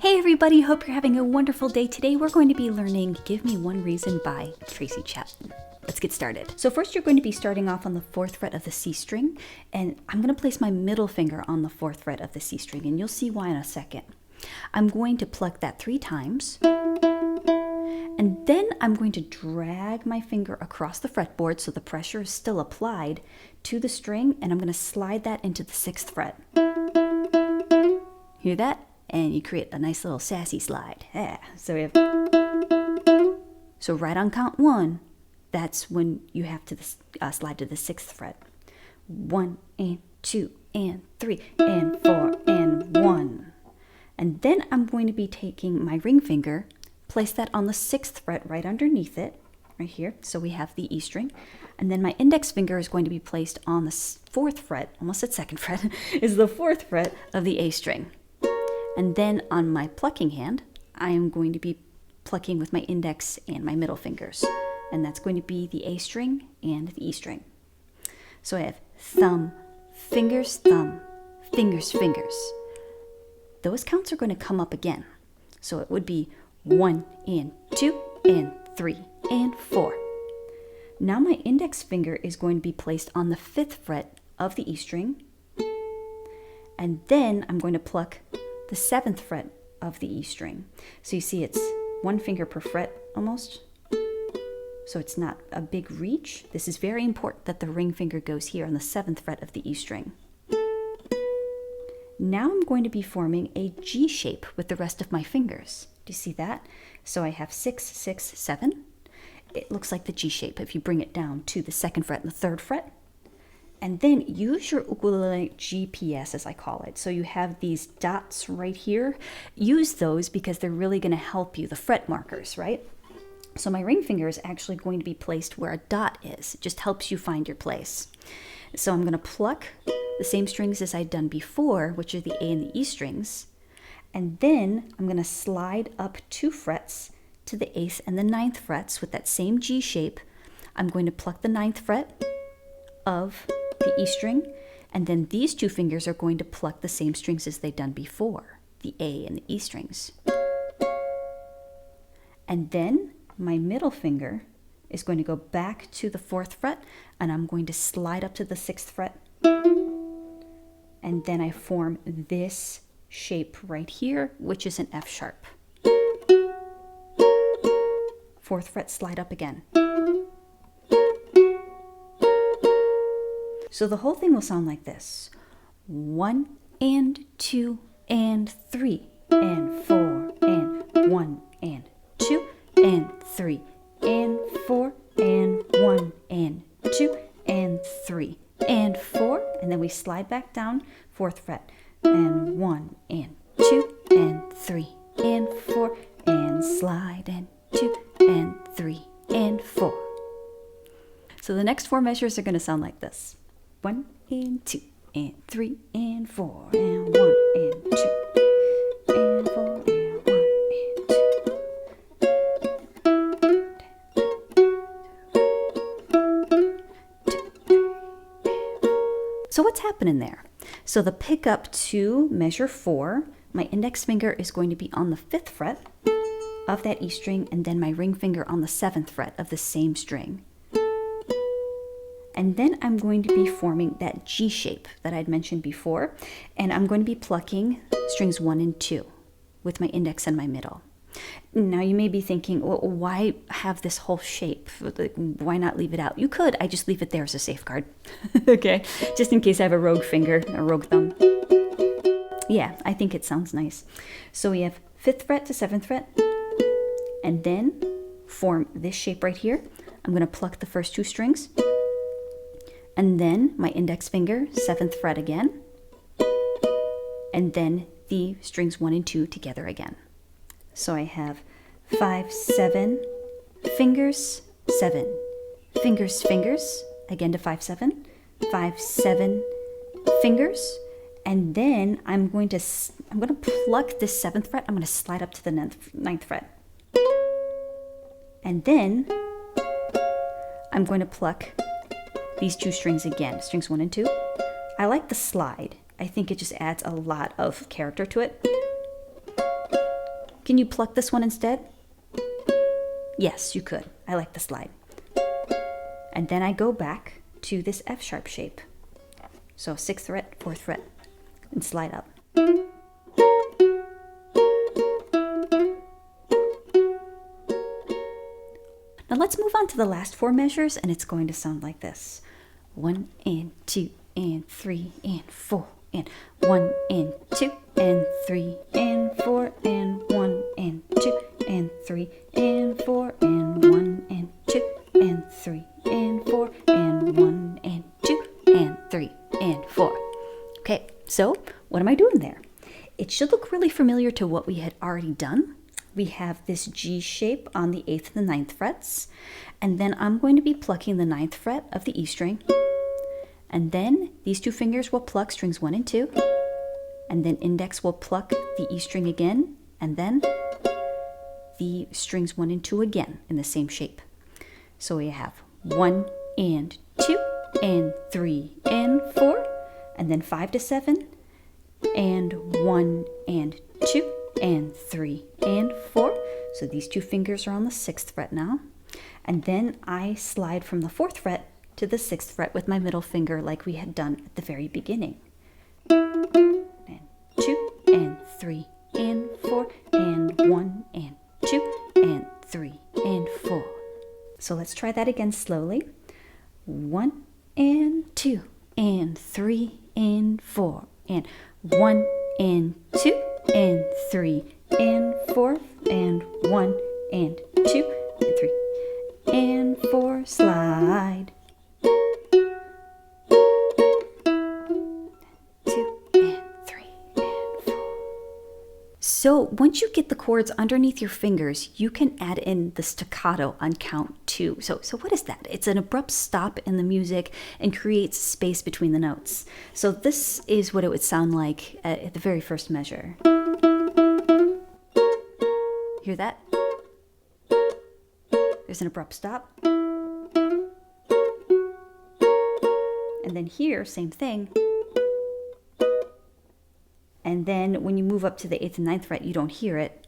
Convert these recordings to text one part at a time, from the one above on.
Hey everybody, hope you're having a wonderful day. Today we're going to be learning Give Me One Reason by Tracy Chapman. Let's get started. So first you're going to be starting off on the 4th fret of the C string, and I'm going to place my middle finger on the 4th fret of the C string, and you'll see why in a second. I'm going to pluck that 3 times, and then I'm going to drag my finger across the fretboard so the pressure is still applied to the string, and I'm going to slide that into the 6th fret. Hear that? And you create a nice little sassy slide. Yeah. So right on count 1, that's when you have to slide to the 6th fret. 1 and 2 and 3 and 4 and 1. And then I'm going to be taking my ring finger, place that on the 6th fret right underneath it, right here. So we have the E string. And then my index finger is going to be placed on the 4th fret, almost at 2nd fret, is the 4th fret of the A string. And then on my plucking hand, I am going to be plucking with my index and my middle fingers. And that's going to be the A string and the E string. So I have thumb, fingers, fingers. Those counts are going to come up again. So it would be 1 and 2 and 3 and 4. Now my index finger is going to be placed on the 5th fret of the E string. And then I'm going to pluck the 7th fret of the E string. So you see it's 1 finger per fret almost. So it's not a big reach. This is very important that the ring finger goes here on the 7th fret of the E string. Now I'm going to be forming a G shape with the rest of my fingers. Do you see that? So I have 6, 6, 7. It looks like the G shape if you bring it down to the 2nd fret and the 3rd fret. And then use your ukulele GPS, as I call it. So you have these dots right here. Use those because they're really going to help you, the fret markers, right? So my ring finger is actually going to be placed where a dot is. It just helps you find your place. So I'm going to pluck the same strings as I'd done before, which are the A and the E strings. And then I'm going to slide up 2 frets to the 8th and the 9th frets with that same G shape. I'm going to pluck the 9th fret of the E string, and then these 2 fingers are going to pluck the same strings as they've done before, the A and the E strings. And then my middle finger is going to go back to the 4th fret, and I'm going to slide up to the 6th fret. And then I form this shape right here, which is an F sharp. 4th fret, slide up again. So the whole thing will sound like this. 1 and 2 and 3 and 4 and 1 and 2 and 3 and 4 and 1 and 2 and 3 and 4. And then we slide back down, 4th fret, and 1 and 2 and 3 and 4 and slide and 2 and 3 and 4. So the next 4 measures are going to sound like this. 1 and 2 and 3 and 4 and 1 and 2 and 4 and 1 and 2. So what's happening there? So the pickup to measure 4, my index finger is going to be on the 5th fret of that E string, and then my ring finger on the 7th fret of the same string. And then I'm going to be forming that G shape that I'd mentioned before, and I'm going to be plucking strings 1 and 2 with my index and my middle. Now you may be thinking, well, why have this whole shape? Why not leave it out? You could, I just leave it there as a safeguard. Okay, just in case I have a rogue finger, a rogue thumb. Yeah, I think it sounds nice. So we have 5th fret to 7th fret, and then form this shape right here. I'm going to pluck the first 2 strings, and then my index finger, 7th fret again, and then the strings 1 and 2 together again. So I have 5, 7, fingers, 7, fingers, again to 5, 7, 5, 7, fingers, and then I'm going to pluck this 7th fret. I'm going to slide up to the 9th fret, and then I'm going to pluck these 2 strings again, strings 1 and 2. I like the slide. I think it just adds a lot of character to it. Can you pluck this one instead? Yes, you could. I like the slide. And then I go back to this F sharp shape. So 6th fret, 4th fret, and slide up. Now let's move on to the last 4 measures, and it's going to sound like this. 1 and 2 and 3 and 4 and 1 and 2 and 3 and 4 and 1 and 2 and 3 and 4 and 1 and 2 and 3 and 4 and 1 and 2 and 3 and 4. Okay, so what am I doing there? It should look really familiar to what we had already done. We have this G shape on the 8th and the 9th frets, and then I'm going to be plucking the 9th fret of the E string, and then these 2 fingers will pluck strings 1 and 2, and then index will pluck the E string again, and then the strings 1 and 2 again in the same shape. So we have 1 and 2 and 3 and 4, and then 5 to 7, and 1 and 2 and 3 and 4. So these 2 fingers are on the 6th fret now. And then I slide from the 4th fret to the 6th fret with my middle finger like we had done at the very beginning. And 2 and 3 and 4 and 1 and 2 and 3 and 4. So let's try that again slowly. 1 and 2 and 3 and 4 and 1 and 2 and 3 and 4 and 1 and 2 and 3 and 4, slide. 2 and 3 and 4. So once you get the chords underneath your fingers, you can add in the staccato on count 2. So what is that? It's an abrupt stop in the music and creates space between the notes. So this is what it would sound like at the very first measure. Hear that? There's an abrupt stop. And then here, same thing. And then when you move up to the 8th and 9th fret, you don't hear it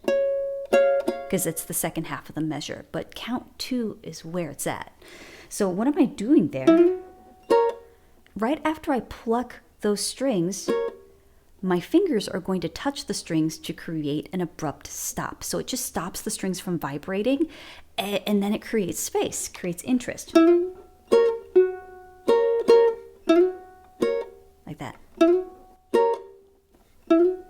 because it's the second half of the measure. But count 2 is where it's at. So what am I doing there? Right after I pluck those strings, my fingers are going to touch the strings to create an abrupt stop. So it just stops the strings from vibrating, and then it creates space, creates interest. Like that. Isn't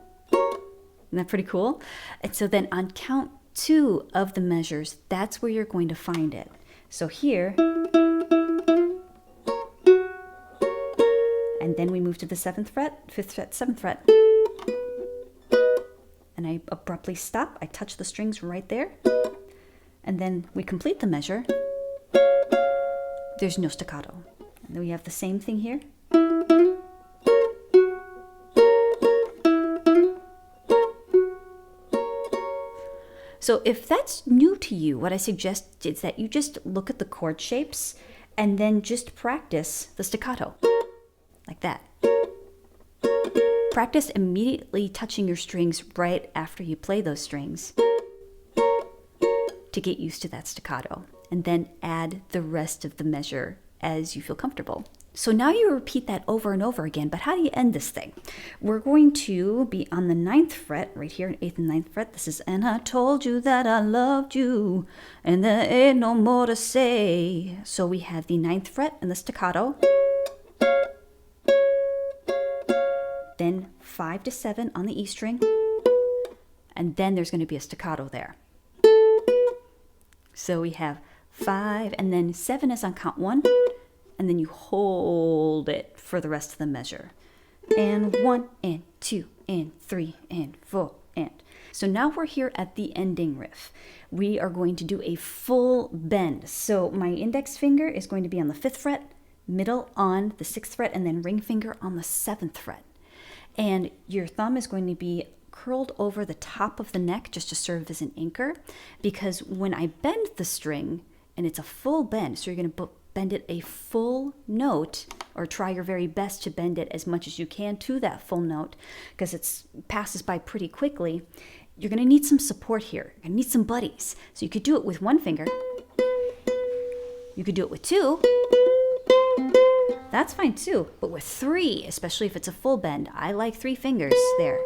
that pretty cool? And so then on count 2 of the measures, that's where you're going to find it. So here, and then we move to the 7th fret, 5th fret, 7th fret. And I abruptly stop. I touch the strings right there. And then we complete the measure. There's no staccato. And then we have the same thing here. So if that's new to you, what I suggest is that you just look at the chord shapes and then just practice the staccato. Like that. Practice immediately touching your strings right after you play those strings to get used to that staccato, and then add the rest of the measure as you feel comfortable. So now you repeat that over and over again, but how do you end this thing? We're going to be on the 9th fret, right here, 8th and 9th fret. This is, and I told you that I loved you, and there ain't no more to say. So we have the 9th fret and the staccato. Then 5 to 7 on the E string, and then there's going to be a staccato there. So we have 5, and then 7 is on count 1, and then you hold it for the rest of the measure. And 1, and 2, and 3, and 4, and. So now we're here at the ending riff. We are going to do a full bend. So my index finger is going to be on the 5th fret, middle on the 6th fret, and then ring finger on the 7th fret. And your thumb is going to be curled over the top of the neck just to serve as an anchor, because when I bend the string, and it's a full bend, so you're going to bend it a full note, or try your very best to bend it as much as you can to that full note, because it passes by pretty quickly. you're going to need some support here. You're going to need some buddies. So you could do it with one finger. You could do it with two. That's fine too. But with three, especially if it's a full bend, I like 3 fingers there.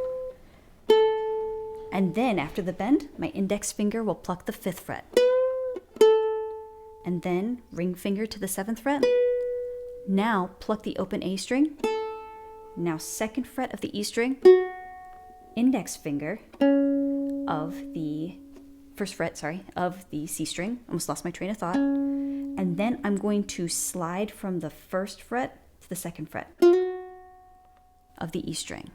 And then after the bend, my index finger will pluck the 5th fret. And then ring finger to the 7th fret. Now pluck the open A string. Now 2nd fret of the E string. Index finger of the 1st fret, of the C string. Almost lost my train of thought. And then I'm going to slide from the 1st fret to the 2nd fret of the E string.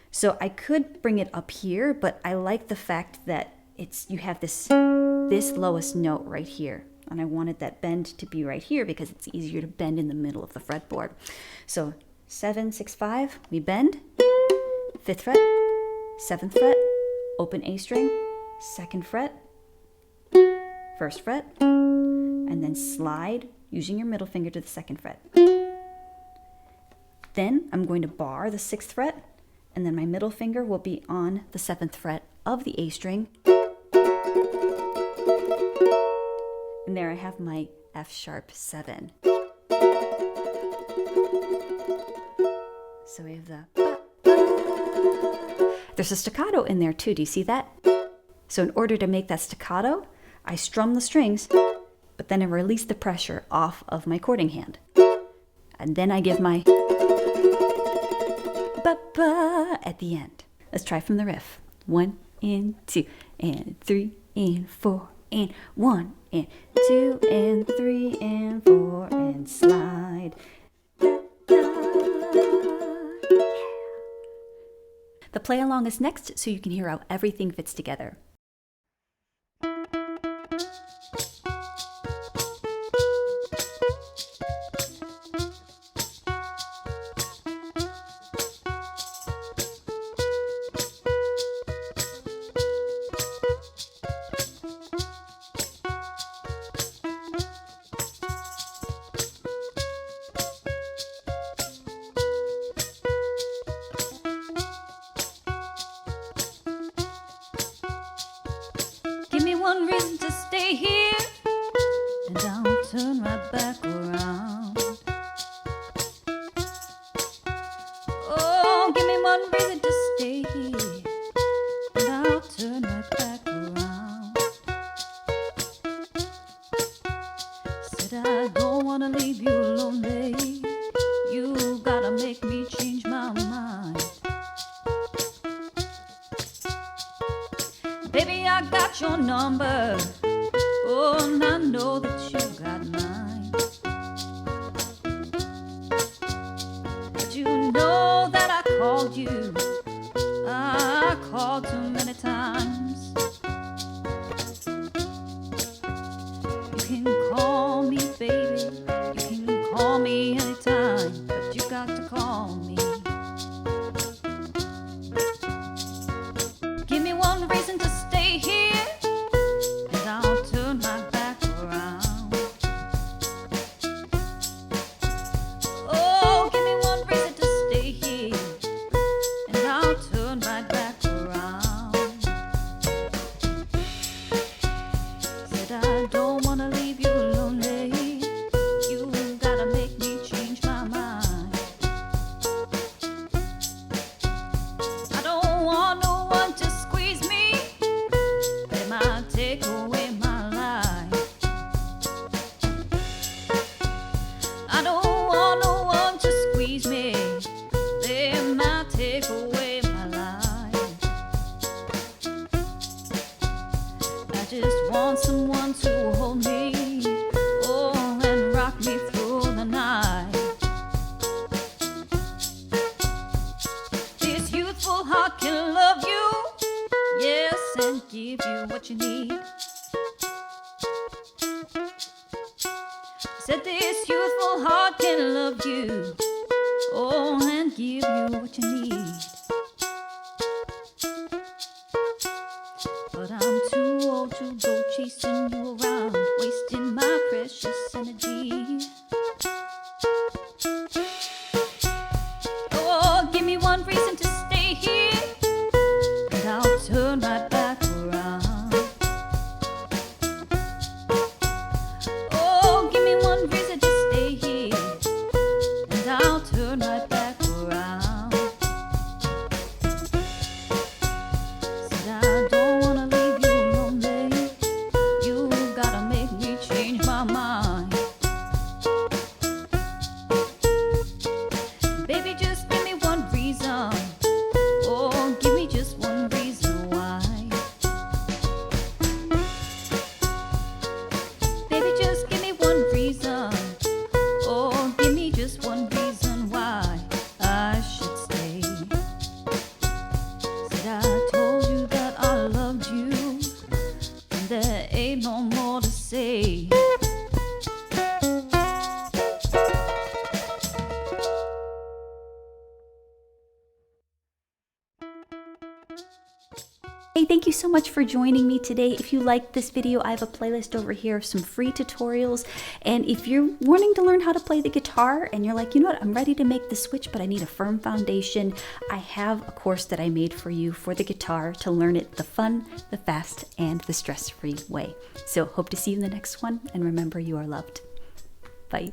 So I could bring it up here, but I like the fact that you have this lowest note right here. And I wanted that bend to be right here because it's easier to bend in the middle of the fretboard. So 7, 6, 5, we bend, 5th fret, 7th fret, open A string, 2nd fret, 1st fret, and then slide using your middle finger to the 2nd fret. Then I'm going to bar the 6th fret, and then my middle finger will be on the 7th fret of the A string. And there I have my F sharp 7. So we have the there's a staccato in there too. Do you see that? So in order to make that staccato, I strum the strings, but then I release the pressure off of my chording hand. And then I give my ba-ba at the end. Let's try from the riff. 1 and 2 and 3 and 4 and 1 and 2 and 3 and 4 and slide. The play along is next so you can hear how everything fits together. One reason to stay here, and I'll turn right back around. Oh, give me one reason to stay here, and I'll turn right back around. Said I don't wanna leave you lonely. You gotta make me change my mind. Baby, I got your number. Oh, and I know that you got mine. But you know that I called you. I called too many times. You can call me, baby. You can call me anytime. But you got to call me. Give me one reason to stay here, and I'll turn my back around. Oh, give me one reason to stay here, and I'll turn my back around. Said I don't wanna leave you lonely. You gotta make me change my mind. I don't want no one to squeeze me. They might take away my life. I don't want no one to squeeze me. They might take away my life. I just want someone to hold me, oh, and rock me through the night. This youthful heart can love you, yes, and give you what you need. Said this youthful heart can love you, oh, and give you what you need. But I'm too old to go chasing you around, wasting my precious energy. Oh, give me one reason to stay here, and I'll turn right much for joining me today. If you liked this video, I have a playlist over here of some free tutorials. And if you're wanting to learn how to play the guitar and you're like, you know what, I'm ready to make the switch, but I need a firm foundation, I have a course that I made for you for the guitar to learn it the fun, the fast, and the stress-free way. So hope to see you in the next one, and remember, you are loved. Bye.